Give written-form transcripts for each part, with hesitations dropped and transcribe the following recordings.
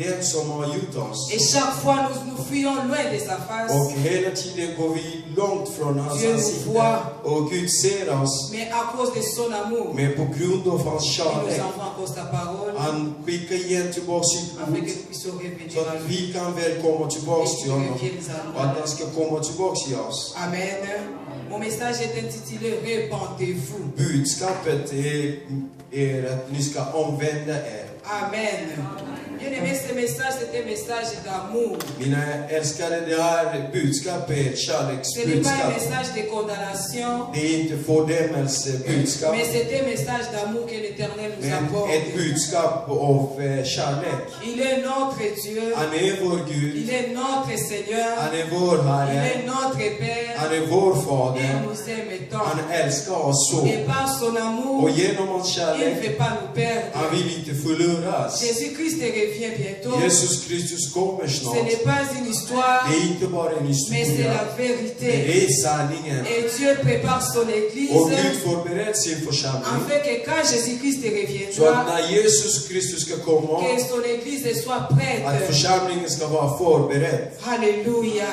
den som har gjort oss. Et chaque fois nous fuyons loin de sa face. Och hela tiden går vi långt från hans Dieu nous ansikte. voit. Och Gud ser oss. Mais à cause de son amour, Men på grund av hans il kärlek. nous envoie encore sa parole Han skickar igen tillbaka sitt afin que ord. nous puissions revenir Så à att lui. vi kan väl komma Et tillbaka till qu'il honom. revienne à Och att nous. han ska komma tillbaka till oss. Amen. Mon message est intitulé Répentez-vous. Budskapet är att ni ska omvända er. Amen. Bien aimé, ce message, c'est un message d'amour. Mina älskade, det här budskapet är ett Ce n'est pas un kärleksbudskap. message de condamnation, Det är inte fördömelsebudskap. mais c'est un message d'amour que l'Éternel nous Men apporte. ett budskap av kärlek. Il est notre Dieu, Han är vår Gud. il est notre Seigneur, Han är vår il Herre. est notre Père, Han är vår et Fader. il nous aime tant. Han älskar oss så. Et par son amour, Och genom hans il ne kärlek, veut pas nous perdre. han vill inte förloras. Jésus-Christ revient bientôt. Jesus Kristus kommer Ce snart. n'est pas une histoire, Det är inte bara en mais c'est historia, la men vérité. det är sanningen. Et Dieu prépare son Och Église Gud förbereder sin församling. afin que quand Jésus-Christ Så att reviendra, när Jesus Kristus ska komma, que son Église soit att prête. församlingen ska vara förberedd. Alléluia.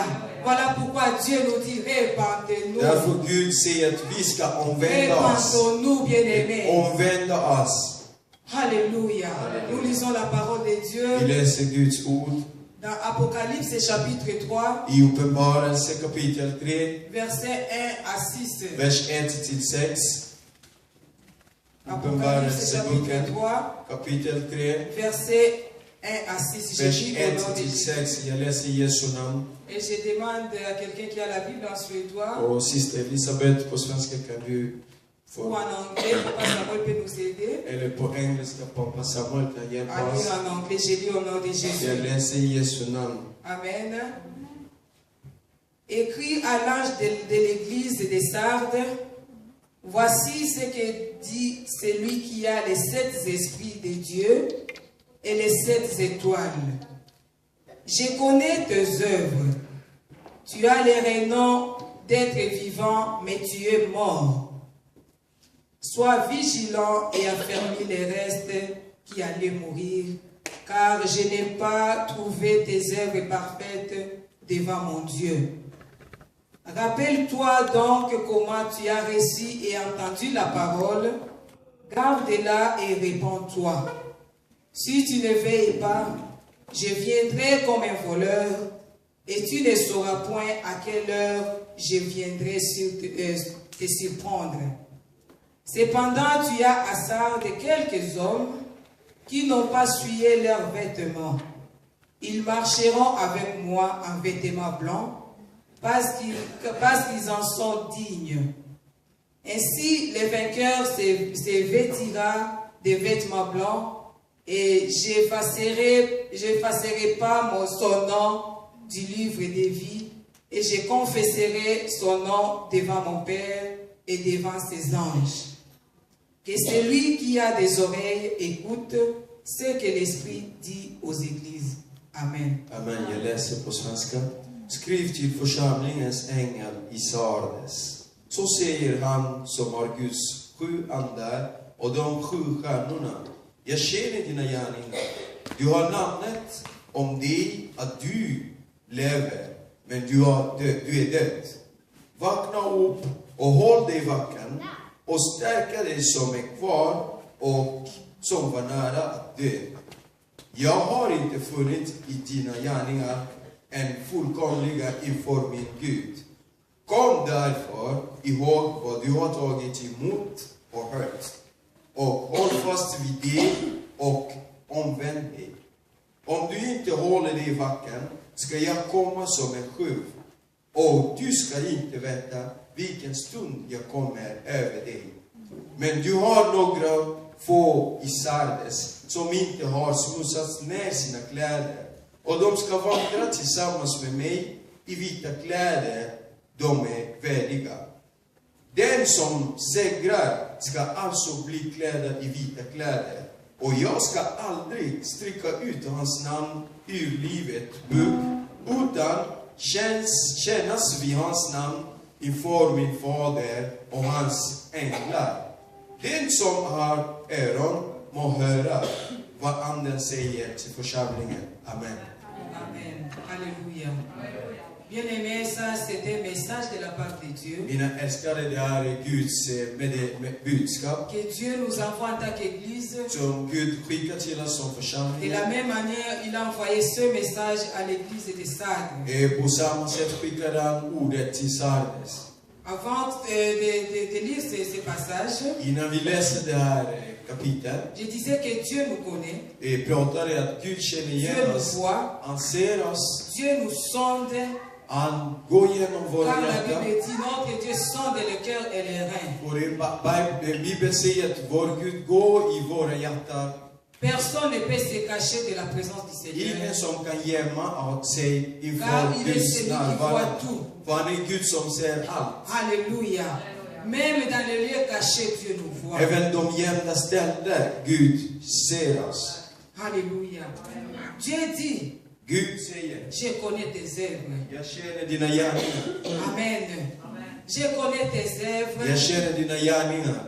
Voilà pourquoi Dieu nous dit répandez-nous. Därför Gud säger att vi ska omvända oss. Répandons-nous, bien-aimés. Omvända oss. Alléluia. Nous lisons la parole de Vi Dieu läser Guds ord dans Apocalypse chapitre 3, i Uppenbarelse kapitel 3, versets 1 à 6. vers 1-6. Apocalypse Uppenbarelse chapitre 3, kapitel 3, versets 1 à 6. Je vers lis au nom de Jésus. 1-6. Jag läser i Jesu namn. Et je demande à quelqu'un qui a la Bible en suédois Och sista Elisabeth, på svenska kan du ou få, en anglais, Papa Samuel peut nous aider eller på engelska, pappa Samuel kan hjälpa à oss. lire en anglais. Je lis au nom de Jag Jésus. läser i Jesu namn. Amen. Écrit à l'ange de l'église de Sardes, voici ce que dit celui qui a les 7 esprits de Dieu et les 7 étoiles. Je connais tes œuvres. Tu as les renom d'être vivant, mais tu es mort. Sois vigilant et affermis les restes qui allaient mourir, car je n'ai pas trouvé tes œuvres parfaites devant mon Dieu. Rappelle-toi donc comment tu as reçu et entendu la parole, garde-la et réponds-toi. Si tu ne veilles pas, je viendrai comme un voleur, et tu ne sauras point à quelle heure je viendrai te surprendre. Cependant, tu as à Sardes quelques hommes qui n'ont pas souillé leurs vêtements. Ils marcheront avec moi en vêtements blancs, parce qu'ils en sont dignes. Ainsi, le vainqueur se vêtira des vêtements blancs, et j'effacerai pas son nom du livre de vie, et je confesserai son nom devant mon Père et devant ses anges. Que celui qui a des oreilles écoute ce que l'Esprit dit aux églises. Amen. Amen, jag läser på svenska. Skriv till församlingens ängel i Sardes. Så säger han som har Guds 7 andar och de 7 stjärnorna. Jag känner dina gärningar. Du har namnet om dig att du lever, men du är död. Vakna upp och håll dig vaken och stärka dig som är kvar och som var nära att dö. Jag har inte funnit i dina gärningar en fullkomliga inför min Gud. Kom därför ihåg vad du har tagit emot och hört, och håll fast vid det och omvänd dig. Om du inte håller dig vaken ska jag komma som en tjuv, och du ska inte veta vilken stund jag kommer över dig. Men du har några få i Sardes som inte har smutsat ner sina kläder, och de ska vandra tillsammans med mig i vita kläder. De är värdiga. Den som segrar ska alltså bli klädd i vita kläder, och jag ska aldrig stryka ut hans namn ur livet bok, utan kännas vid hans namn inför min fader och hans änglar. Den som har öron må höra vad anden säger till församlingen. Amen. Amen. Alléluia. Bien-aimé, ça c'est un message de la part de Dieu. Mina älskade, det här är Guds budskap Que Dieu nous envoie en tant qu'Église. som Gud skickar till oss som De församling. la même manière, il a envoyé ce message à l'église de Sardes. På samma sätt skickade han ordet till Sardes. Avant de lire ces passages, Innan vi läser det här kapitlet, je disais que Dieu nous connaît, pratade att Gud känner Dieu igen nous oss. voit, Han ser oss. Dieu nous sonde, Han går igenom våra car la hjärtan. Bible dit notre Dieu sonde le cœur et les reins. Och Bibeln säger att vår Gud går i våra hjärtan. Personne ne peut se cacher de la présence du Seigneur, Ingen som kan gömma sig car inför il est Guds celui qui närvaro. voit tout. För han är Gud som ser allt. Alléluia. Même dans les lieux cachés, Dieu nous voit. Även de gömda ställen, Gud ser oss. Alléluia. Dieu dit, Gud säger, je connais tes œuvres. jag känner dina gärningar. Amen. Je connais tes œuvres. Jag känner dina gärningar.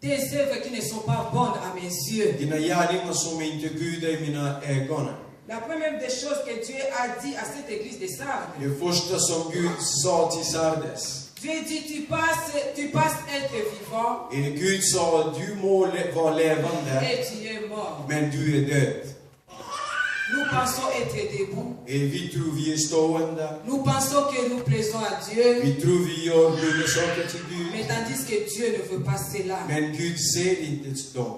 Des œuvres qui ne sont pas bonnes à mes yeux. Dina gärningar som inte Gud är i mina ögon. La première des choses que Dieu a dit à cette église de Sardes, Det första som Gud sa till Sardes. Dieu dit, tu passes être vivant Gud sa, du må vara levande, et tu es mort. men du är död. Nous pensons être debout. Vi tror vi är stående. Nous pensons que nous plaisons à Dieu. Vi tror vi gör goda saker till Gud. Mais tandis que Dieu ne veut pas cela. Men Gud ser inte dem.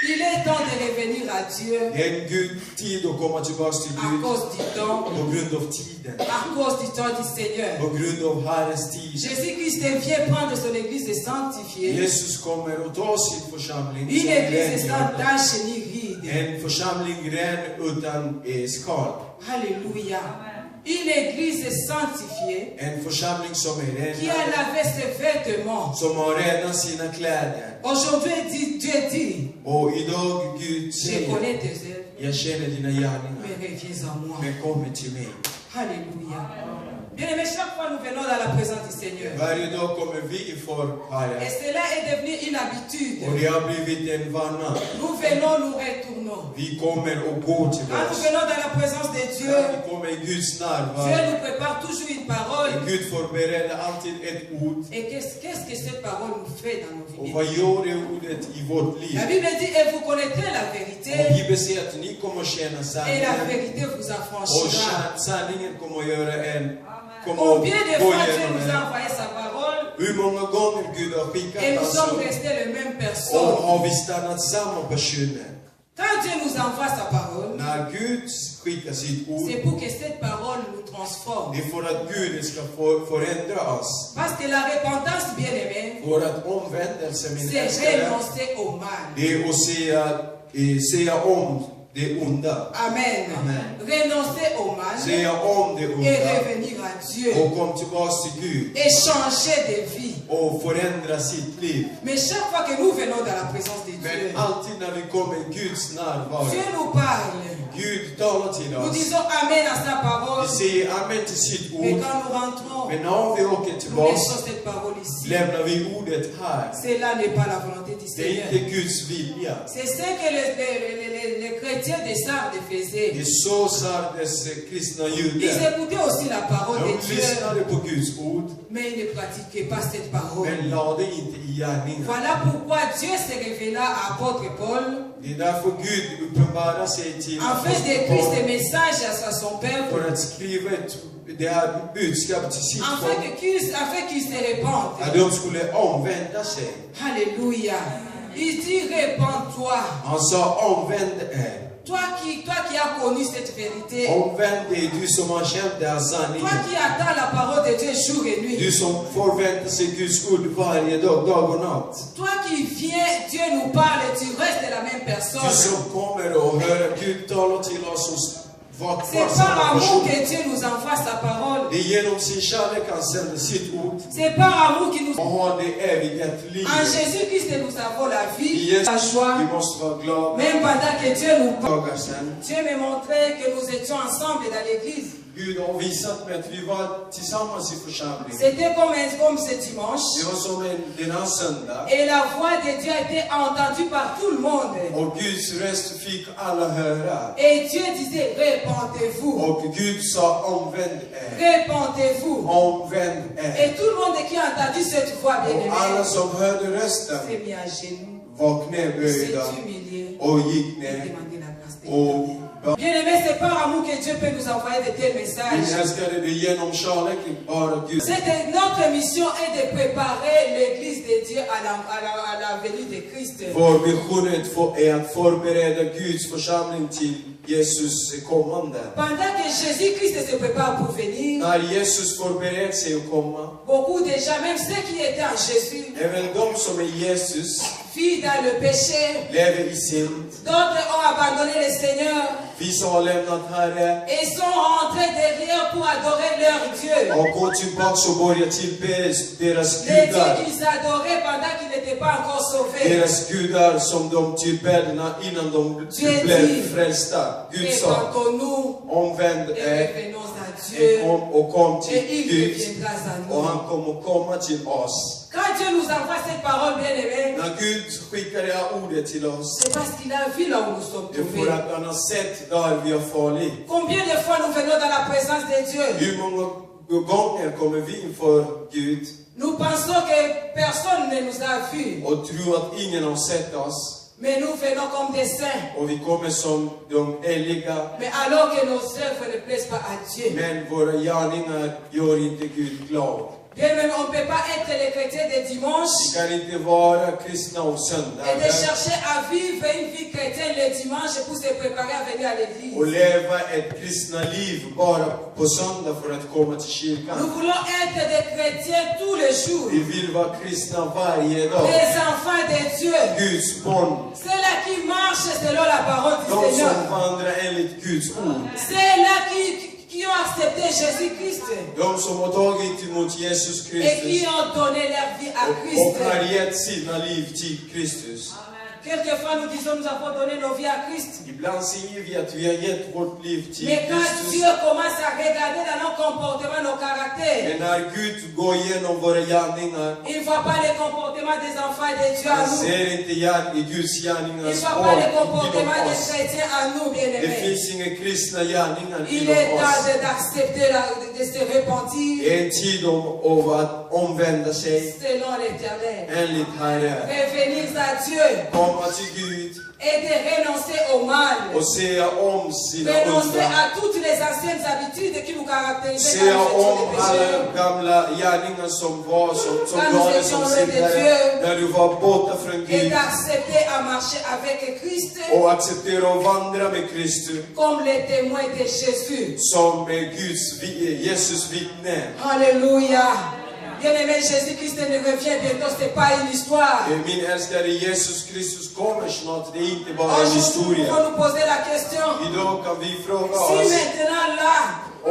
Il est temps de revenir à Dieu Det är en tid att komma tillbaka till à Gud. cause du temps, På grund av tiden. à cause du temps du Seigneur. På grund av Herrens tid. Jésus-Christ vient prendre son église et sanctifier. Jesus kommer att ta sin församling. Une église sans tache ni ride. En församling ren utan skal. Alléluia. Une église sanctifiée En församling som är qui a ren. lavé ses vêtements. Som har renat sina kläder. Aujourd'hui, Dieu dit, Och idag Gud je säger, connais tes œuvres, jag känner dina gärningar. mais reviens à moi. Men kom till mig. Alléluia. Bien-aimés, chaque fois nous venons dans la présence du Seigneur. Varje dag kommer vi inför Et Herren. cela est devenu une habitude. Och det har blivit en vana. Nous venons, nous retournons. Vi kommer och går Quand nous tillbaka. venons dans la présence de Dieu, När vi kommer i Guds Dieu närvaro. nous prépare toujours une parole. Gud förbereder alltid ett ord. Et qu'est-ce que cette parole nous fait dans nos Och vies? vad gör det ordet i vårt liv? La Bible dit, et vous connaîtrez la vérité, Och Bibeln säger att ni kommer att känna et la sanningen. vérité vous Och affranchira. sanningen kommer att göra en... Kommer Combien de att gå fois Dieu igenom nous a en. envoyé sa parole Hur många gånger Gud har et skickat nous oss. sommes restés les mêmes Och personnes. har vi stannat samma personer. Quand Dieu nous envoie sa parole, När Gud skickar sitt ord. c'est pour que cette parole nous transforme. Det är för att Gud ska förändra oss. Parce que la repentance, bien aimée, För att omvändelse, min c'est älskare, renoncer au mal. det är att säga om det onda. Amen. Amen. Renoncer au mal Säga om det et onda. revenir à Dieu. Och kom tillbaka till Gud. Et changer de vie. Och förändra sitt liv. Mais chaque fois que nous venons dans la présence de Men Dieu, alltid när vi kommer i Guds närvaro. Dieu nous parle. Gud talar till Nous oss. disons Amen à sa parole. Vi säger amen till sitt Mais ord. quand nous rentrons, Men när vi åker nous tillbaka laissons cette parole ici. lämnar vi ordet här. Cela n'est pas la volonté du Det är Seigneur. inte Guds vilja. C'est ce que les chrétiens des Sardes faisaient. Det är så Sardes kristna Ils judar. écoutaient aussi la parole de De Dieu, lyssnade på Guds ord. mais ils ne pratiquaient pas cette parole. Men lade inte i gärningar. Voilà pourquoi Dieu se révéla à apôtre Paul Det är därför Gud uppenbarar sig till afin d'écrire ce message à son peuple, för att skriva det här budskapet till sitt folk. afin qu'il se répande. Att de skulle omvända sig. Alléluia. Il dit répands-toi. Han sa omvänd er. Toi qui as connu cette vérité, Omvänd dig, du som har känt den här toi sanningen. qui attends la parole de Dieu jour et Du nuit, som förväntar sig Guds ord varje dag och natt. toi qui viens, Dieu nous parle et tu restes la même Du personne. som kommer och hör Gud tala till oss och var C'est kvar par samma amour person. que Dieu nous envoie sa parole. Det är genom sin kärlek han sänder sitt ord. C'est par amour qu'il nous... Och har det eviga En livet. Jésus-Christ, nous avons la I vie, Jesus la joie. vi måste vara glada. Même pendant que Dieu nous parle, Dagar sedan. Dieu me montrait que nous étions ensemble dans l'église. Gud har visat mig att vi var tillsammans i församlingen. C'était comme ce dimanche. Det var som denna söndag. Et la voix de Dieu a été entendue par tout le monde. Och Guds röst fick alla höra. Et Dieu disait, répentez-vous. Och Gud sa, omvänd er. Répentez-vous. Omvänd er. Et tout le monde qui a entendu cette voix, bien Och alla som hörde rösten s'est mis à genoux, var s'est knäböjda humilié och gick et ner. demandé la grâce de Och Dieu. Bien aimé, c'est par amour que Dieu peut nous envoyer de tels messages. min älskade, det är genom kärleken bara Gud. Notre mission est de préparer l'église de Dieu à la venue de Christ. Vår mission är att förbereda Guds församling till Jesus kommande. Pendant que Jésus-Christ se prépare pour venir, När Jesus förbereder sig att komma, beaucoup de gens, même ceux qui étaient en Jésus, även de som är Jesus, vivent dans le péché. lever i synd. D'autres ont abandonné le Seigneur Vissa har lämnat Herre et sont rentrés derrière pour adorer leur Dieu. och går tillbaka och börjar tillbe deras Les dieux gudar. qu'ils adoraient pendant qu'ils n'étaient pas encore sauvés. Deras gudar som de tillbedde innan de blev frälsta. Gud sa, Répentons-nous omvänd et er revenons à Dieu. och kom Et till il Gud. reviendra à Och nous. han kommer komma till oss. Quand Dieu nous envoie cette parole, bien aimée, När Gud skickar det här ordet till oss, c'est parce qu'il a vu là où nous sommes det är tombés. för att han har sett där vi har fallit. Combien de fois nous venons dans la présence de Dieu? Hur många gånger kommer vi inför Gud Nous pensons que personne ne nous a vus, och tror att ingen har sett oss? mais nous venons comme des saints. Och vi kommer som de heliga, Mais alors que nos œuvres ne plaisent pas à Dieu. men våra gärningar gör inte Gud glad. Bien même, on ne peut pas être les chrétiens de dimanche Vi kan inte vara kristna om et de söndagar chercher à vivre une vie chrétienne le dimanche pour se préparer à venir à och l'église. leva ett kristna liv bara på söndag för att komma till Nous kyrkan. voulons être des chrétiens tous les jours. Vi vill vara kristna varje dag. Des enfants de Dieu. Guds barn, Ceux-là qui marchent selon la parole du de Seigneur. som vandrar enligt Guds ord. Ceux-là qui ont accepté Jésus-Christ De som har tagit emot Jesus et qui Kristus ont donné leur vie à och Christ. har gett sina liv till Kristus. Quelquefois nous disons nous avons donné nos vies à Christ. Ibland säger vi att vi har gett vårt liv till Mais quand Kristus. Dieu commence à regarder dans nos comportements, nos caractères, Men när Gud går igenom våra gärningar, il ne voit pas les comportements des enfants de Dieu à han nous. ser inte Guds Il gärningar ne voit pas les inom comportements des oss. chrétiens à nous, Det bien-aimés. finns inga kristna gärningar Il inom est temps oss. d'accepter, de se repentir Det är en tid av att omvända sig selon l'Éternel. enligt Herren. Revenir à Dieu Komma till Gud et de renoncer au mal. och säga om sina Renoncer undrar. à toutes les anciennes habitudes qui nous caractérisaient Säga quand nous om étions des alla pécheurs. gamla gärningar som var, som Quand du nous hade étions som loin de syndare. Dieu. När du var borta från Et Gud. d'accepter à marcher avec Christ Och acceptera och vandra med Kristus. comme les témoins de Jésus. Som Jesus vittne. Alléluia. Bien-aimé, Jésus-Christ ne revient bientôt, ce n'est pas une histoire. Min älskade Jesus Kristus kommer snart. Det är inte bara en Aujourd'hui, nous historia. pouvons nous poser la question. Idag kan vi fråga Si oss maintenant là,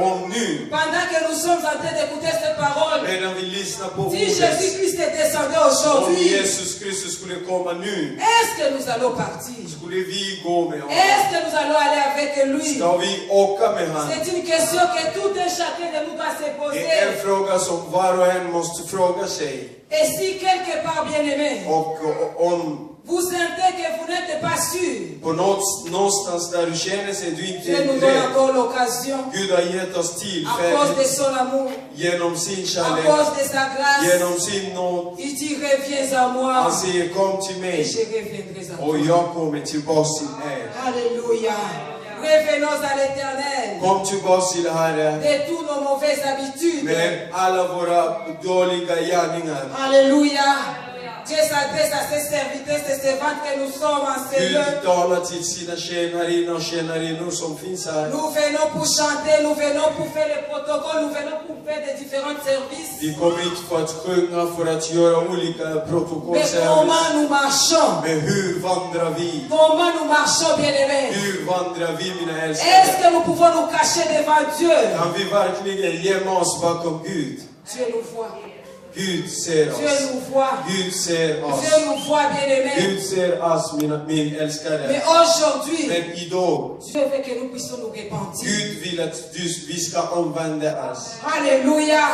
om nu, pendant que nous sommes en train d'écouter cette parole, medan vi lyssnar på si ordet, Jésus-Christ est descendu om aujourd'hui, Jesus Kristus skulle komma nu, est-ce que nous allons partir? skulle vi gå med honom? Est-ce que nous allons aller avec lui? Ska vi åka med honom? C'est une question que tout un chacun de nous doit se Det är en poser. fråga som var och en måste fråga sig. Et si quelque part, bien-aimé, Och om vous sentez que vous n'êtes pas sûr, på någonstans där du känner sig du inte Dieu nous är donne rädd. encore l'occasion, Gud har gett oss à cause de tillfälle son amour, genom sin à kärlek, cause de sa grâce. genom sin nåd. Il dit, reviens à moi, Han säger kom till et mig je reviendrai à och toi. jag kommer tillbaks till er. Alléluia. Revenons à l'éternel Kom tillbaks till Herren de toutes nos mauvaises habitudes. med alla våra dåliga gärningar. Alléluia. Dieu s'adresse à ses serviteurs, ses servantes que nous sommes en ce lieu. Gud talar till sina tjänarinnor och tjänarinnor som finns här. Nous venons pour chanter, nous venons pour faire les protocoles, nous venons pour faire des différents services. Vi kom hit för att sjunga, för att göra olika Mais protokollservice. comment nous marchons? Men hur vandrar vi? Comment nous marchons, bien-aimés? Hur vandrar vi, mina Est-ce älskade? que nous pouvons nous cacher devant Dieu? Kan vi verkligen gömma oss bakom Gud? Dieu nous voit. Gud ser Dieu oss. nous voit. Gud ser oss. Dieu nous voit, bien-aimés. Gud ser oss, min Mais älskade. aujourd'hui, Men idag, Dieu veut que nous puissions nous repentir. Gud vill att vi ska omvända oss. Alléluia.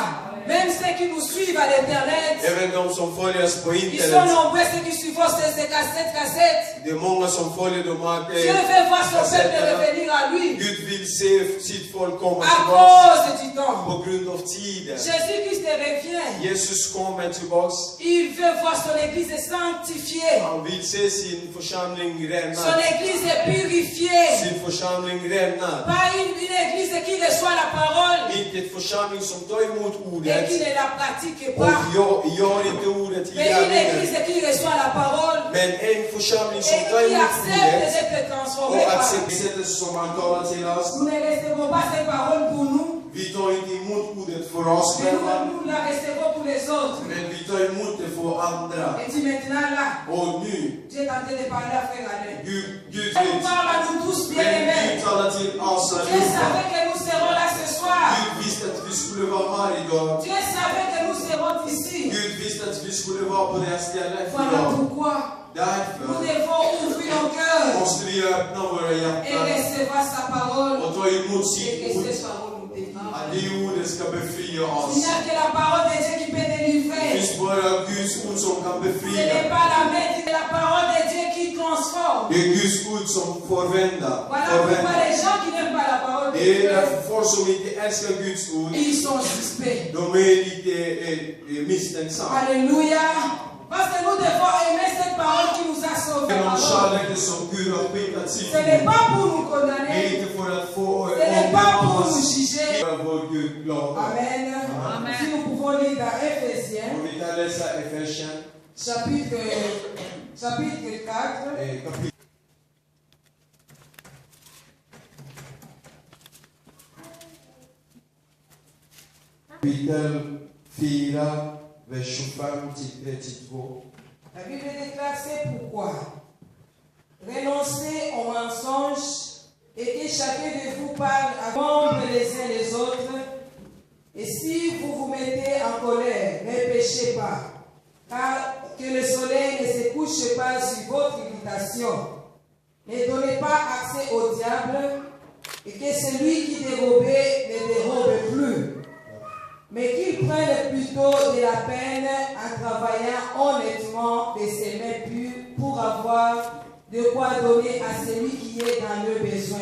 Même ceux qui nous suivent à l'internet, Även de som följer oss på ils sont internet. nombreux ceux qui suivent ces cassettes. Det är många som följer de här Dieu veut voir son peuple kassetterna. revenir à lui Gud vill se sitt folk komma à tillbaka cause du temps. på grund av tiden. Jésus-Christ revient. Jesus kommer tillbaks. Il veut voir son église sanctifiée. Han vill se sin församling Son renad. église purifiée. Sin församling renad. Pas une église qui reçoit la parole Inte ett församling som tar emot et qui ordet ne la pratique och pas. gör inte ordet i Mais une gärningen. église qui reçoit la parole Men en församling som et tar qui emot accepte ordet d'être transformée och par. accepterar som han talar till oss. Nous ne recevons pas ces paroles pour nous, Vi tar inte emot ordet för oss mais själva, nous la recevons pour les autres. men vi tar emot det för andra. Et puis maintenant là, Och nu, Dieu est en train de parler à frère Alain. Gud Il nous vet. parle à nous tous Men bien-aimés. Gud talar till oss Dieu allihopa. savait que nous serons là ce soir. Gud visste att vi skulle vara här idag. Dieu savait que nous serons ici. Gud visste att vi skulle vara på det här stället Voilà idag. pourquoi nous Därför devons ouvrir nos cœurs måste vi öppna våra et hjärtan recevoir sa parole och ta emot et sitt que ord. cette parole nous délivre. Att det ordet ska befria Il oss. n'y a que la parole de Dieu qui peut Det délivrer. finns bara Guds ord som kan Ce n'est befria. pas la main, c'est la parole de Dieu qui transforme. Det är Guds ord som förvända. Voilà pourquoi les gens qui n'aiment pas la parole de Det är Dieu, därför folk som inte älskar Guds ord, ils sont suspects. de är lite misstänksamma. Alléluia. Parce que nous devons aimer cette parole qui nous a sauvés. Genom kärleken som Gud har skickat sitt Ce n'est ord. pas pour nous Det är condamner. inte för att få Ce n'est pas pour omdöma nous oss. juger. Göra vår Gud glad. Amen. Si nous pouvons lire dans Ephésiens, Och vi kan läsa Efesien chapitre 4. kapitel Kapitel 4, vers 25 till 32. La Bible déclare c'est pourquoi. Renoncez au mensonge et que chacun de vous parle à nombre les uns les autres. Et si vous vous mettez en colère, ne péchez pas, car que le soleil ne se couche pas sur votre irritation. Ne donnez pas accès au diable et que celui qui dérobait ne dérobe plus. Mais qu'il prenne plutôt de la peine en travaillant honnêtement de ses mains pures pour avoir de quoi donner à celui qui est dans le besoin.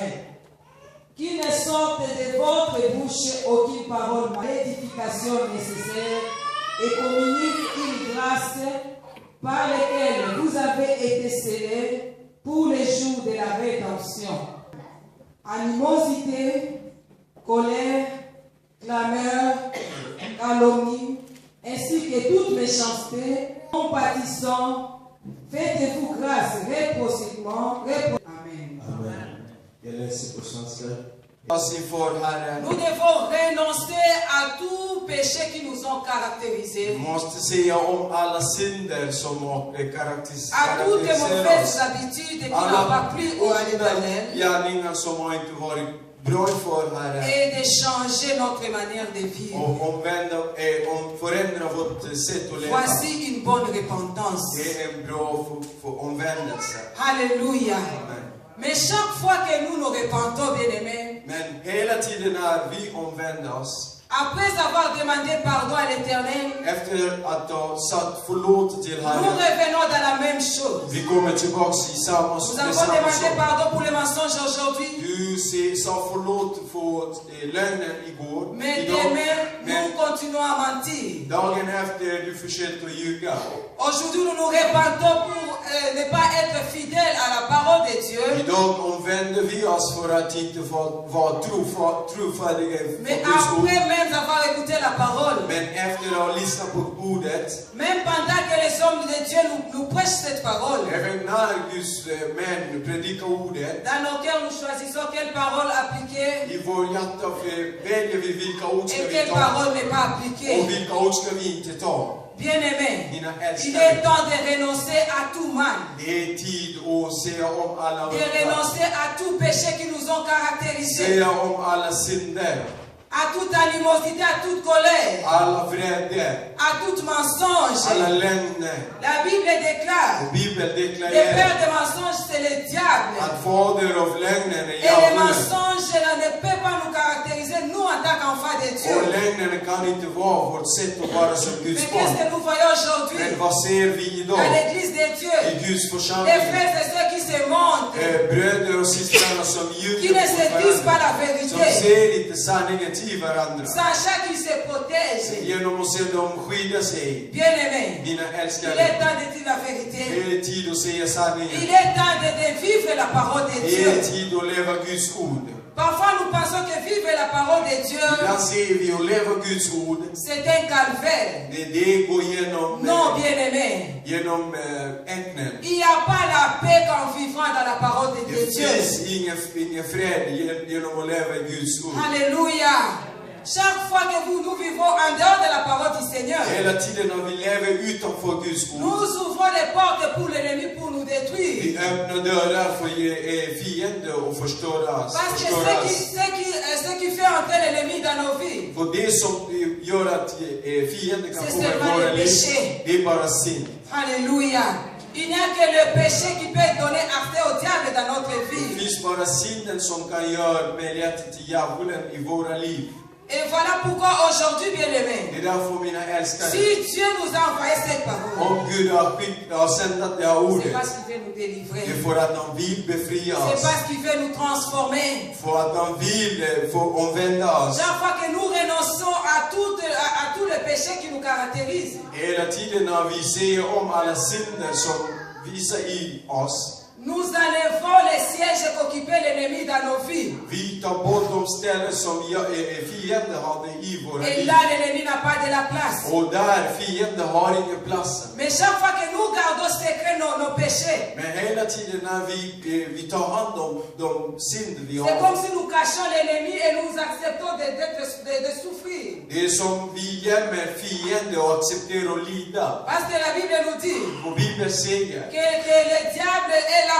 Qu'il ne sorte de votre bouche aucune parole d'édification nécessaire et communique une grâce par laquelle vous avez été scellés pour les jours de la rédemption. Animosité, colère, clameur, calomnie, ainsi que toute méchanceté, compatissant, faites-vous grâce réciproquement. Amen. Amen. Jag läser på svenska. Pass inför Herren. Nous devons renoncer à tout péché qui nous ont caractérisés, Måste säga om alla synder som har à toutes les mauvaises karaktäriserat oss. habitudes qui n'ont pas plu à l'Éternel, gärningar som har inte varit bra för Herren. et de changer notre manière de vivre. Och förändra vårt sätt att leva. Voici une bonne repentance. Det är en bra omvändelse. Alléluia. Amen. Mais chaque fois que nous nous repentons, bien-aimés, Men hela tiden när vi omvänder oss, après avoir demandé pardon à l'Éternel, efter att ha sagt förlåt till nous Herren, revenons dans la même chose. vi kommer tillbaks i samma Nous avons demandé sak. pardon pour les mensonges aujourd'hui, Du sa förlåt för lögnen igår, mais idag, demain, men nous continuons à mentir. dagen efter du försökte ljuga. Aujourd'hui, nous nous repentons pour ne pas être fidèles à la parole de Dieu, Idag omvänder vi oss för att inte vara trofärdiga mais för Guds ord. après même avoir écouté la parole, Men efter att ha lyssnat på ordet, même pendant que les hommes de Dieu nous prêchent cette parole, även när Guds män predikar ordet, dans nos cœurs, nous choisissons quelle parole appliquer i vår hjärta väljer vi vilka ord ska et vi quelle ta parole ne pas och appliquer. vilka ord ska vi inte ta. Bien-aimés, Mina il est älskade, temps de renoncer à tout mal, det är tid att säga om alla de renoncer à tout péché qui nous ont caractérisés, säga om alla synder, à toute animosité, à toute colère, alla vrede, à tout mensonge. alla lögner. La Bible déclare, Och Bibeln le deklarerar père de mensonges, c'est le diable. att fader av lögnen är Et les djävulen. mensonges ne peuvent pas nous caractériser, nous, en tant qu'enfants de Och Dieu. lögnen kan inte vara vårt sätt att vara som Mais Guds qu'est-ce barn. que nous voyons aujourd'hui Men vad ser vi à idag l'église de Dieu? i Guds Les församling? frères et sœurs qui se montrent, Bröder och systrar som qui ljuger ne mot se disent pas varandra. la Som vérité, ser inte sanningen till varandra. sachant qu'ils se protègent. Genom att se dem skydda sig. Bien-aimés, Mina il est älskade. temps de dire la vérité. Det är tid att säga Il sanningen. est temps de vivre la parole de Det Dieu. är tid att leva Guds ord. Parfois, nous pensons que vivre la parole de Dieu, Ibland ser vi att leva Guds ord. c'est un calvaire. Det går genom, Non, bien-aimés. genom öknen. Il n'y a pas la paix qu'en vivant dans la parole de Det Dieu. finns ingen fred genom att leva i Guds ord. Alléluia. Chaque fois que nous vivons en dehors de la parole du Seigneur, Hela tiden när vi lever utanför Guds ord. nous ouvrons les portes pour l'ennemi pour nous Vi détruire. öppnar dörrar för fiender att förstöras. Parce que ce qui fait entrer l'ennemi dans nos vies, Och det som gör att fiender kan C'est komma i seulement våra le liv, péché. det är bara synd. alléluia. Il n'y a que le péché qui peut donner accès au diable dans notre Det vie. finns bara synden som kan göra möjlighet till djävulen i våra liv. Et voilà pourquoi aujourd'hui, bien-aimés, Det är därför mina älskare, si Dieu nous a envoyé cette parole, om Gud har sänt det här c'est ordet, parce qu'il veut nous det är délivrer. för att han vill befria C'est oss. parce qu'il veut nous transformer. För att han vill få omvända oss. Chaque fois que nous renonçons à tout le péché qui nous caractérise, Hela tiden när vi ser om alla synder som visar i oss, nous enlevons les sièges qu'occupait l'ennemi dans nos vies. vi tar bort de ställen som fiender hade i våra Et liv. là, l'ennemi n'a pas de la place. Och där fiender har ingen plats. Mais chaque fois que nous gardons secret nos péchés, Men hela tiden när vi tar hand om de synder vi c'est comme har. si nous cachons l'ennemi et nous acceptons de souffrir. Det är som vi gömmer fiender och accepterar att lida. Parce que la Bible nous dit Och Bibeln säger que le diable est là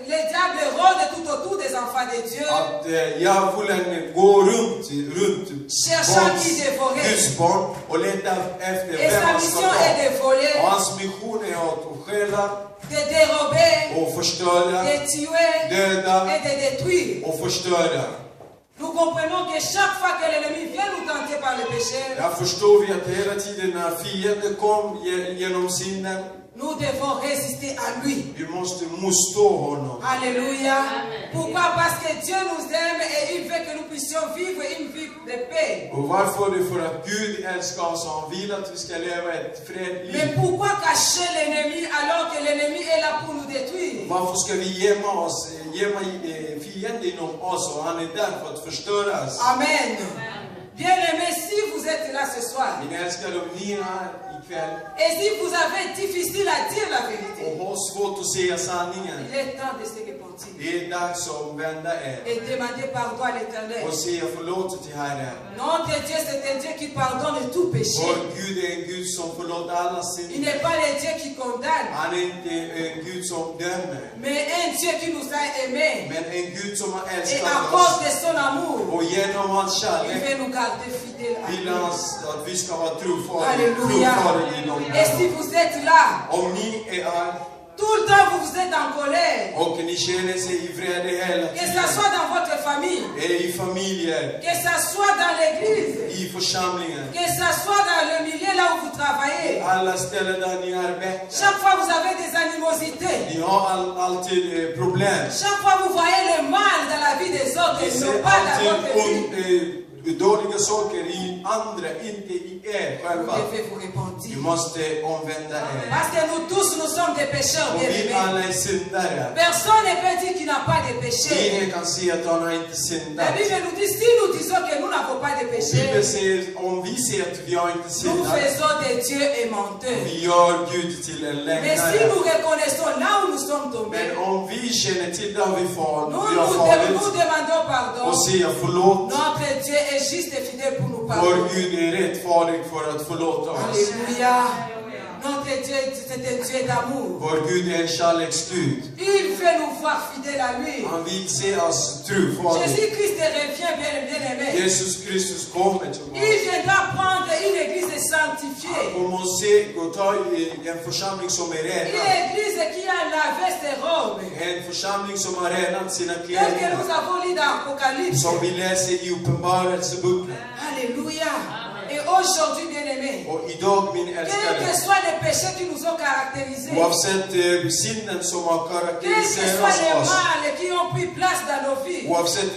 le diable rôde tout autour des enfants de Dieu. att djävulen går runt Cherchant qui dévorer. Guds barn och letar efter Et vem sa han ska mission est ta. de voler, Och hans mission är att stjäla de dérober, och förstöra, de tuer döda et de détruire. och förstöra. Nous comprenons que chaque fois que l'ennemi vient nous tenter par le péché, Där förstår vi att hela tiden när fienden kom genom synden, nous devons résister à lui. vi måste motstå honom. Alléluia. Pourquoi? Parce que Dieu nous aime et il veut que nous puissions vivre une vie de paix. Och varför? Det är för att Gud älskar oss och han vill att vi ska leva ett fredligt Mais liv. pourquoi cacher l'ennemi alors que l'ennemi est là pour nous détruire? Varför ska vi gömma fienden inom oss och han är där för att förstöra oss? Amen. Bien-aimés, si vous êtes là ce soir, Mina älskade, om ni är här ikväll et si vous avez difficile à dire la vérité, och har svårt att säga il sanningen, est temps de se repentir det är dags att omvända er et demander pardon à l'Éternel. och säga förlåt till Herren. Notre Dieu, c'est un Dieu qui pardonne tout péché. Vår Gud är en Gud som förlåter alla Il synder. n'est pas le Dieu qui condamne, Han är inte en Gud som dömer, mais un Dieu qui nous a aimés. men en Gud som har Et à älskat cause oss. de son amour, Och genom hans il kärlek veut nous garder fidèles à vill lui. han att vi ska vara trofara Alléluia. inom Et si honom. vous êtes là, Om ni är här tout le temps vous êtes en colère, och ni känner sig i vrede hela que ça tiden, soit dans votre famille, i familjer, que ça soit dans l'église, i församlingen, que ça soit dans le milieu là où vous travaillez, alla ställen där ni arbetar. chaque fois vous avez des animosités, Ni har alltid problem. chaque fois vous voyez le mal dans la vie des autres Ni et ser non pas dans votre vie, dåliga saker i andra, inte i er vous själva. devez vous repentir. Ni måste omvända er. Parce que nous tous, nous sommes des pécheurs, Och bien vi aimés. alla är syndare. Personne ne peut dire qu'il n'a pas de péché. Ingen kan säga att han har inte La syndat. Bible nous dit, si nous disons que nous n'avons pas de péché, Bibeln säger, om vi säger att vi har inte nous syndat, faisons de Dieu et menteurs. vi gör Gud till en Mais si lögnare. nous reconnaissons là où nous sommes tombés, Men om vi känner till där vi nous har nous fallit demandons pardon. och säger förlåt, Notre Dieu est juste et fidèle pour nous vår pardonner. Gud är rättfärdig för att förlåta oss. Alléluia. Notre Dieu, c'est un Dieu d'amour. Vår Gud är en kärleksgud. Il veut nous voir fidèles à lui. Han vill se oss trofasta. Jésus-Christ revient, bien aimé. Jesus Kristus kommer till Il oss. viendra prendre une église sanctifiée. Han kommer att se och ta en församling som är Une renad. église qui a lavé ses robes. En församling som har renat sina Tel que kläder. nous avons lu dans Apocalypse. Som vi läser i Uppenbarelseboken. Alléluia. Et aujourd'hui, bien aimé, Och idag, min quels que älskade, soient les péchés qui nous ont caractérisés, oavsett sinnen som har quels que soient karaktäriserat les oss, mal qui ont pris place dans nos vies, oavsett